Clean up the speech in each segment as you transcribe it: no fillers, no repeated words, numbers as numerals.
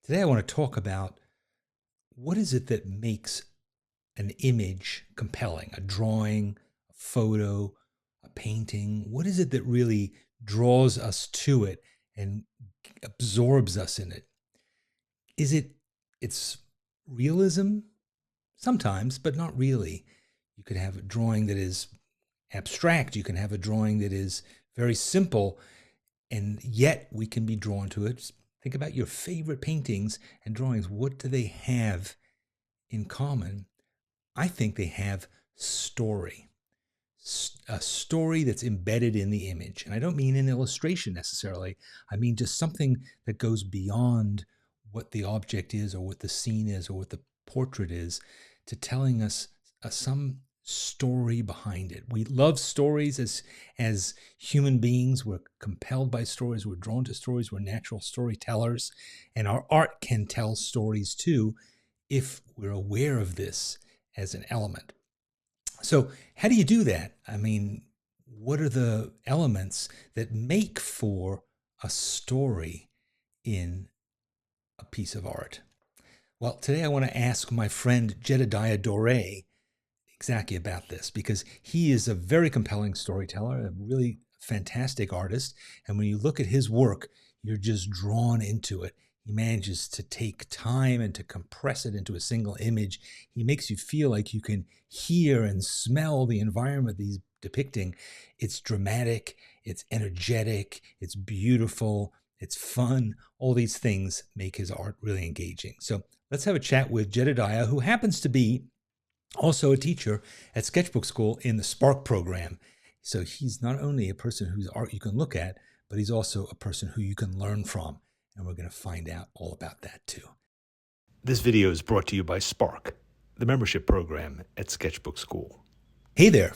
Today, I want to talk about what is it that makes an image compelling, a drawing, a photo, a painting. What is it that really draws us to it and absorbs us in it? Is it its realism? Sometimes, but not really. You could have a drawing that is abstract. You can have a drawing that is very simple, and yet we can be drawn to it. Just think about your favorite paintings and drawings. What do they have in common? I think they have story, a story that's embedded in the image. And I don't mean an illustration necessarily. I mean just something that goes beyond what the object is or what the scene is or what the portrait is, to telling us some story behind it. We love stories as human beings. We're compelled by stories. We're drawn to stories. We're natural storytellers. And our art can tell stories too, if we're aware of this as an element. So, how do you do that? I mean, what are the elements that make for a story in a piece of art? Well, today I want to ask my friend Jedidiah Dore exactly about this, because he is a very compelling storyteller, a really fantastic artist. And when you look at his work, you're just drawn into it. He manages to take time and to compress it into a single image. He makes you feel like you can hear and smell the environment that he's depicting. It's dramatic, it's energetic, it's beautiful, it's fun. All these things make his art really engaging. So let's have a chat with Jedidiah, who happens to be also a teacher at Sketchbook Skool in the Spark program. So he's not only a person whose art you can look at, but he's also a person who you can learn from. And we're going to find out all about that too. This video is brought to you by Spark, the membership program at Sketchbook Skool. Hey there.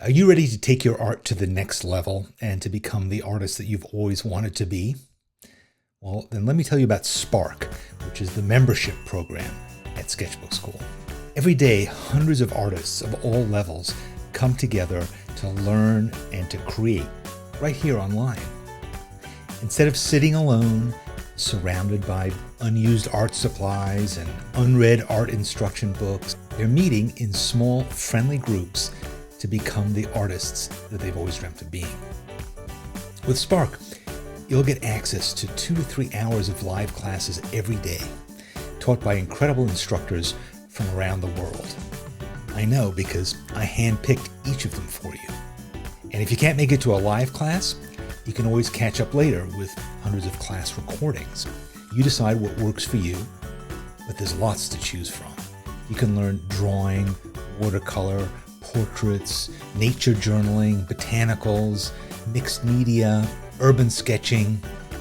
Are you ready to take your art to the next level and to become the artist that you've always wanted to be? Well, then let me tell you about Spark, which is the membership program at Sketchbook Skool. Every day, hundreds of artists of all levels come together to learn and to create right here online. Instead of sitting alone, surrounded by unused art supplies and unread art instruction books, they're meeting in small, friendly groups to become the artists that they've always dreamt of being. With Spark, you'll get access to 2 to 3 hours of live classes every day, taught by incredible instructors from around the world. I know, because I handpicked each of them for you. And if you can't make it to a live class, you can always catch up later with hundreds of class recordings. You decide what works for you, but there's lots to choose from. You can learn drawing, watercolor, portraits, nature journaling, botanicals, mixed media, urban sketching,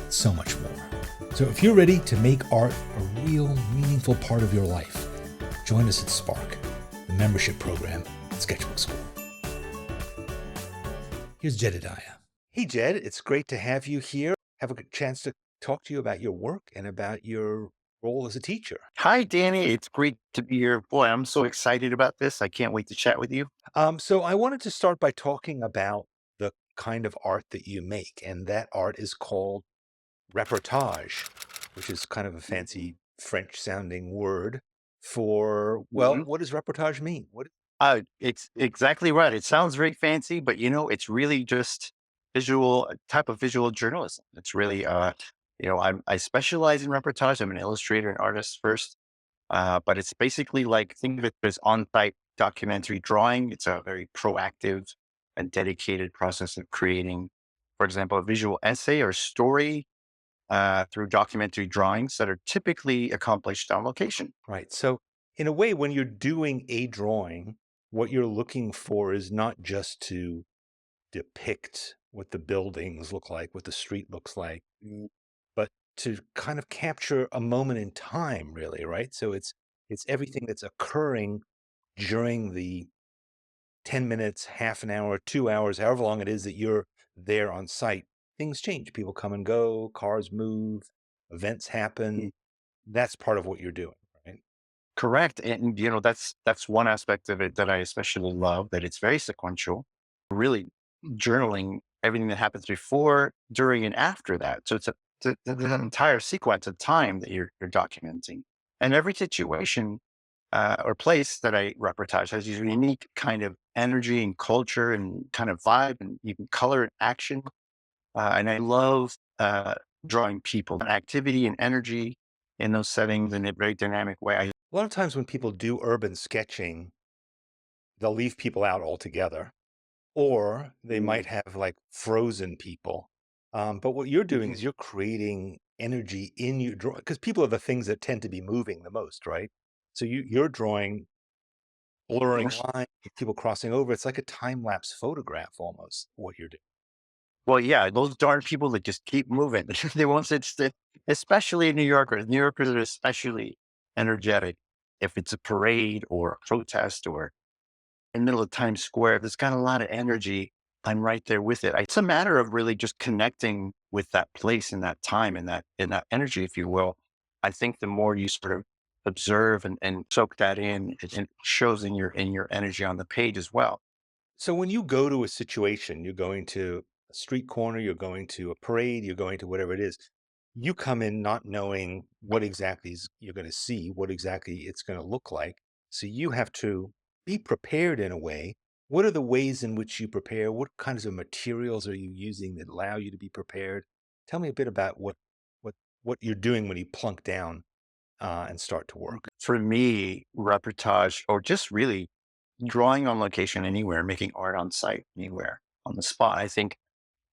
so much more. So if you're ready to make art a real, meaningful part of your life, join us at Spark, the membership program at Sketchbook Skool. Here's Jedidiah. Hey, Jed, it's great to have you here. Have a good chance to talk to you about your work and about your role as a teacher. Hi, Danny. It's great to be here. Boy, I'm so excited about this. I can't wait to chat with you. So I wanted to start by talking about the kind of art that you make, and that art is called reportage, which is kind of a fancy French-sounding word for, well, Mhm. what does reportage mean? What? It's exactly right. It sounds very fancy, but it's really just visual type of visual journalism. It's really, I specialize in reportage. I'm an illustrator and artist first, but it's basically like think of it as on-site documentary drawing. It's a very proactive and dedicated process of creating, for example, a visual essay or story through documentary drawings that are typically accomplished on location. Right. So, in a way, when you're doing a drawing, what you're looking for is not just to depict what the buildings look like, what the street looks like, but to kind of capture a moment in time, really, right? So it's everything that's occurring during the 10 minutes, half an hour, 2 hours, however long it is that you're there on site. Things change. People come and go, cars move, events happen. That's part of what you're doing, right? Correct. And that's one aspect of it that I especially love, that it's very sequential, really journaling everything that happens before, during, and after that. So the entire sequence of time that you're documenting. And every situation or place that I reportage has a unique kind of energy and culture and kind of vibe and even color and action. And I love drawing people and activity and energy in those settings in a very dynamic way. A lot of times when people do urban sketching, they'll leave people out altogether, or they might have like frozen people. But what you're doing Mhm. is you're creating energy in your draw because people are the things that tend to be moving the most, right? So you're drawing blurring lines, people crossing over. It's like a time lapse photograph almost. What you're doing. Well, yeah, those darn people that just keep moving. They won't sit still, especially in New Yorkers. New Yorkers are especially energetic. If it's a parade or a protest or in the middle of Times Square, if it's got a lot of energy, I'm right there with it. It's a matter of really just connecting with that place and that time and that energy, if you will. I think the more you sort of observe and soak that in, it shows in your energy on the page as well. So when you go to a situation, you're going to a street corner, you're going to a parade, you're going to whatever it is, you come in not knowing what exactly you're going to see, what exactly it's going to look like. So you have to be prepared in a way. What are the ways in which you prepare? What kinds of materials are you using that allow you to be prepared? Tell me a bit about what what you're doing when you plunk down and start to work. For me, reportage or just really drawing on location anywhere, making art on site anywhere on the spot. I think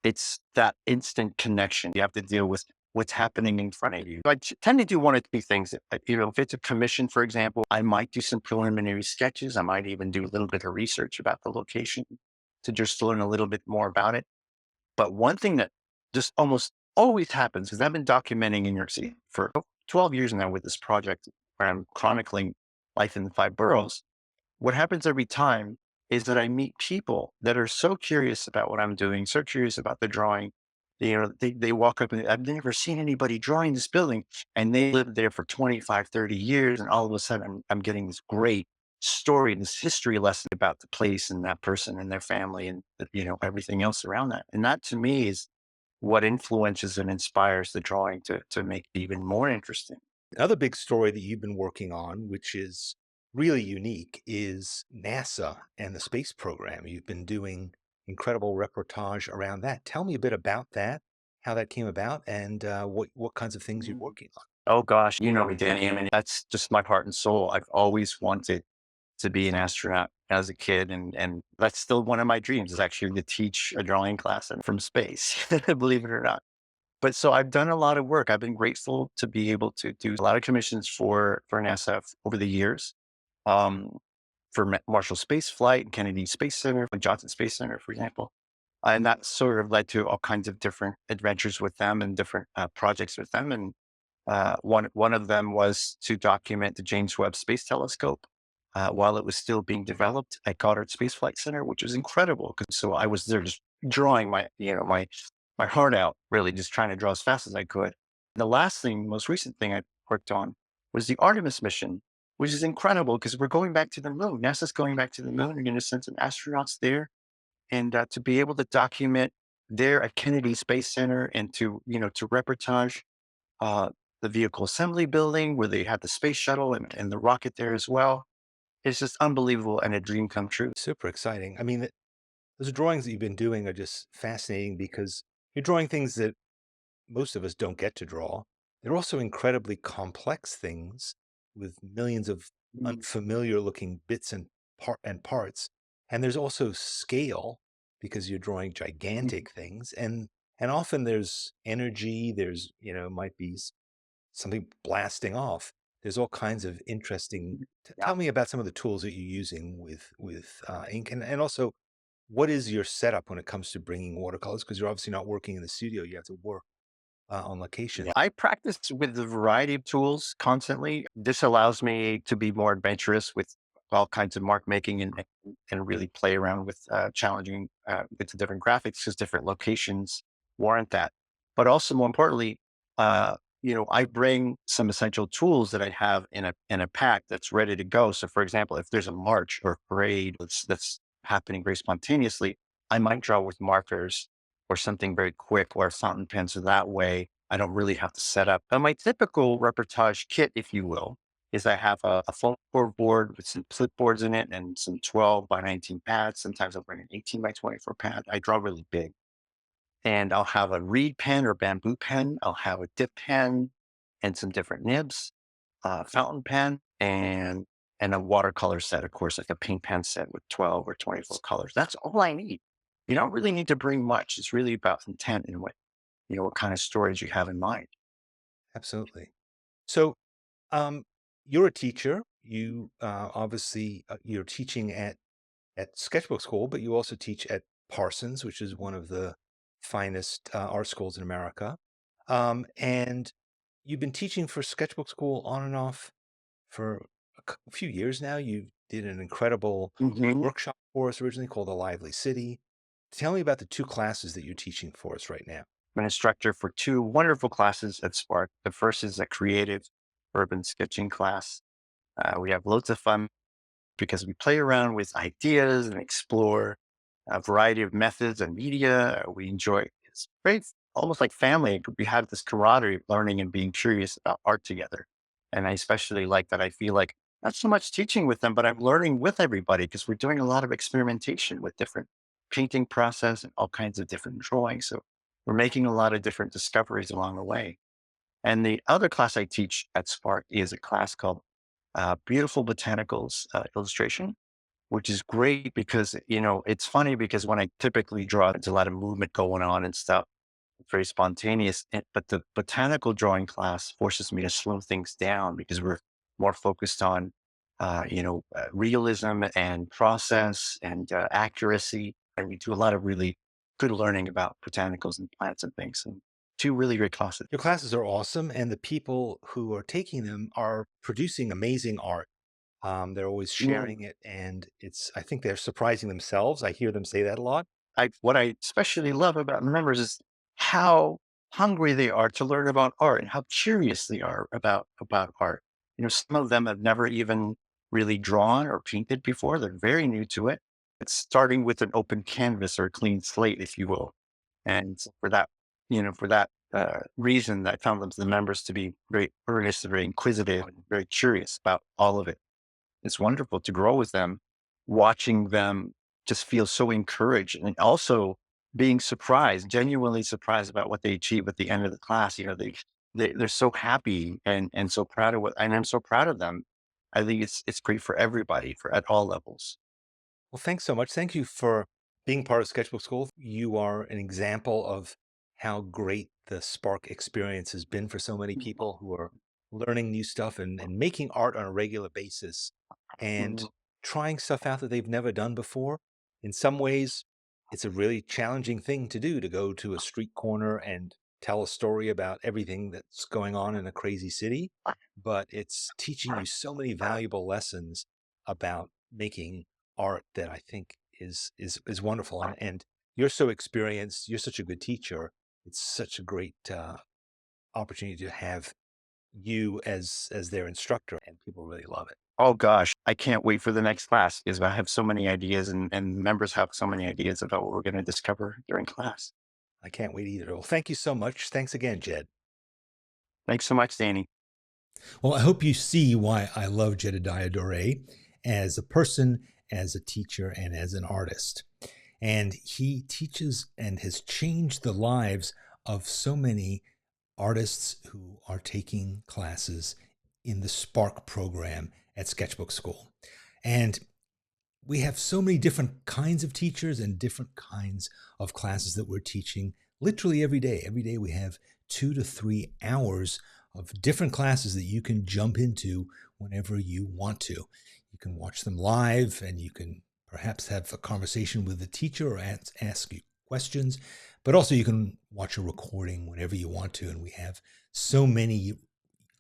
it's that instant connection. You have to deal with what's happening in front of you. Tend to do one of two things. If it's a commission, for example, I might do some preliminary sketches. I might even do a little bit of research about the location to just learn a little bit more about it. But one thing that just almost always happens, because I've been documenting in New York City for 12 years now with this project where I'm chronicling life in the five boroughs. What happens every time is that I meet people that are so curious about what I'm doing, so curious about the drawing. They walk up and I've never seen anybody drawing this building. And they lived there for 25, 30 years. And all of a sudden I'm getting this great story, this history lesson about the place and that person and their family and everything else around that. And that to me is what influences and inspires the drawing to make it even more interesting. Another big story that you've been working on, which is really unique, is NASA and the space program. You've been doing incredible reportage around that. Tell me a bit about that, how that came about, and what kinds of things you're working on. Oh gosh, you know me, Danny. I mean, that's just my heart and soul. I've always wanted to be an astronaut as a kid, and that's still one of my dreams is actually to teach a drawing class and from space, believe it or not. But so I've done a lot of work. I've been grateful to be able to do a lot of commissions for NASA over the years. Um, for Marshall Space Flight, Kennedy Space Center, Johnson Space Center, for example. And that sort of led to all kinds of different adventures with them and different projects with them. And one of them was to document the James Webb Space Telescope while it was still being developed at Goddard Space Flight Center, which was incredible. Because so I was there just drawing my heart out, really just trying to draw as fast as I could. The last thing, most recent thing I worked on was the Artemis mission, which is incredible because we're going back to the moon. NASA's going back to the moon. We're going to send some astronauts there, and to be able to document there at Kennedy Space Center and to reportage uh, the vehicle assembly building where they had the space shuttle and the rocket there as well. It's just unbelievable and a dream come true. Super exciting. I mean, those drawings that you've been doing are just fascinating because you're drawing things that most of us don't get to draw. They're also incredibly complex things with millions of Mm, unfamiliar looking bits and parts. And there's also scale because you're drawing mm, gigantic things and often there's energy, there's, might be something blasting off. There's all kinds of interesting mm. Yeah. tell me about some of the tools that you're using with ink and also what is your setup when it comes to bringing watercolors? Because you're obviously not working in the studio. You have to work on location. Yeah. I practice with a variety of tools constantly. This allows me to be more adventurous with all kinds of mark making and really play around with challenging with the different graphics because different locations warrant that. But also more importantly, uh, I bring some essential tools that I have in a pack that's ready to go. So, for example, if there's a march or parade that's happening very spontaneously, I might draw with markers or something very quick or fountain pens. So that way I don't really have to set up. But my typical reportage kit, if you will, is I have a foam core board with some clipboards in it and some 12 by 19 pads. Sometimes I'll bring an 18 by 24 pad. I draw really big. And I'll have a reed pen or bamboo pen. I'll have a dip pen and some different nibs, fountain pen, and a watercolor set, of course, like a paint pen set with 12 or 24 colors. That's all I need. You don't really need to bring much. It's really about intent and what kind of stories you have in mind. Absolutely. So, you're a teacher. You obviously you're teaching at Sketchbook School, but you also teach at Parsons, which is one of the finest art schools in America. And you've been teaching for Sketchbook School on and off for a few years now. You did an incredible Mhm. workshop for us originally called The Lively City. Tell me about the two classes that you're teaching for us right now. I'm an instructor for two wonderful classes at Spark. The first is a creative urban sketching class. We have loads of fun because we play around with ideas and explore a variety of methods and media. We enjoy it's great, almost like family. We have this camaraderie of learning and being curious about art together. And I especially like that. I feel like not so much teaching with them, but I'm learning with everybody because we're doing a lot of experimentation with different painting process and all kinds of different drawings. So we're making a lot of different discoveries along the way. And the other class I teach at Spark is a class called Beautiful Botanicals Illustration, which is great because, it's funny because when I typically draw, there's a lot of movement going on and stuff. It's very spontaneous. But the botanical drawing class forces me to slow things down because we're more focused on, realism and process and accuracy. And we do a lot of really good learning about botanicals and plants and things. And two really great classes. Your classes are awesome, and the people who are taking them are producing amazing art. They're always sharing it, and I think they're surprising themselves. I hear them say that a lot. What I especially love about members is how hungry they are to learn about art and how curious they are about art. Some of them have never even really drawn or painted before. They're very new to it. It's starting with an open canvas or a clean slate, if you will. And so for that reason, I found the members to be very earnest, very inquisitive, and very curious about all of it. It's wonderful to grow with them, watching them just feel so encouraged and also being surprised, genuinely surprised about what they achieve at the end of the class. They're so happy and so proud of and I'm so proud of them. I think it's great for everybody for at all levels. Well, thanks so much. Thank you for being part of Sketchbook School. You are an example of how great the Spark experience has been for so many people who are learning new stuff and making art on a regular basis and Mhm. trying stuff out that they've never done before. In some ways, it's a really challenging thing to do to go to a street corner and tell a story about everything that's going on in a crazy city, but it's teaching you so many valuable lessons about making art that I think is wonderful. And you're so experienced. You're such a good teacher. It's such a great opportunity to have you as their instructor, and people really love it. Oh gosh, I can't wait for the next class because I have so many ideas and members have so many ideas about what we're going to discover during class. I can't wait either. Well, thank you so much. Thanks again, Jed. Thanks so much, Danny. Well, I hope you see why I love Jedidiah Dore as a person, as a teacher, and as an artist. And he teaches and has changed the lives of so many artists who are taking classes in the Spark program at Sketchbook School. And we have so many different kinds of teachers and different kinds of classes that we're teaching literally every day. Every day we have 2 to 3 hours of different classes that you can jump into whenever you want to. You can watch them live and you can perhaps have a conversation with the teacher or ask you questions, but also you can watch a recording whenever you want to. And we have so many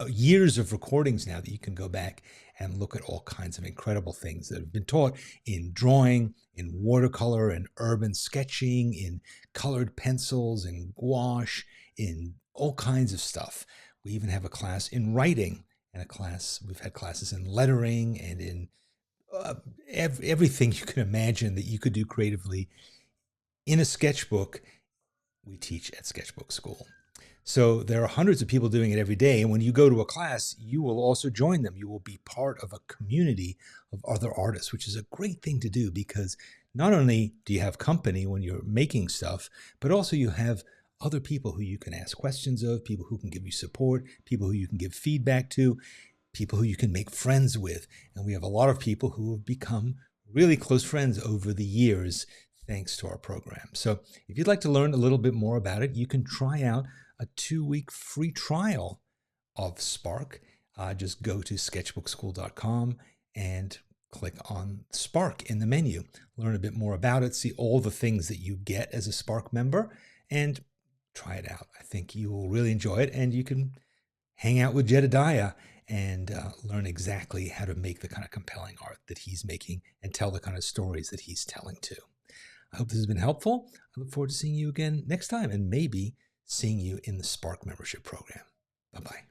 years of recordings now that you can go back and look at all kinds of incredible things that have been taught in drawing, in watercolor, in urban sketching, in colored pencils, in gouache, in all kinds of stuff. We even have a class in writing and we've had classes in lettering and in uh, everything you can imagine that you could do creatively in a sketchbook, we teach at Sketchbook School. So there are hundreds of people doing it every day. And when you go to a class, you will also join them. You will be part of a community of other artists, which is a great thing to do because not only do you have company when you're making stuff, but also you have other people who you can ask questions of, people who can give you support, people who you can give feedback to, people who you can make friends with. And we have a lot of people who have become really close friends over the years thanks to our program. So if you'd like to learn a little bit more about it, you can try out a 2-week free trial of Spark. Just go to sketchbookskool.com and click on Spark in the menu. Learn a bit more about it, see all the things that you get as a Spark member, and try it out. I think you will really enjoy it, and you can hang out with Jedidiah and learn exactly how to make the kind of compelling art that he's making and tell the kind of stories that he's telling too. I hope this has been helpful. I look forward to seeing you again next time and maybe seeing you in the Spark membership program. Bye-bye.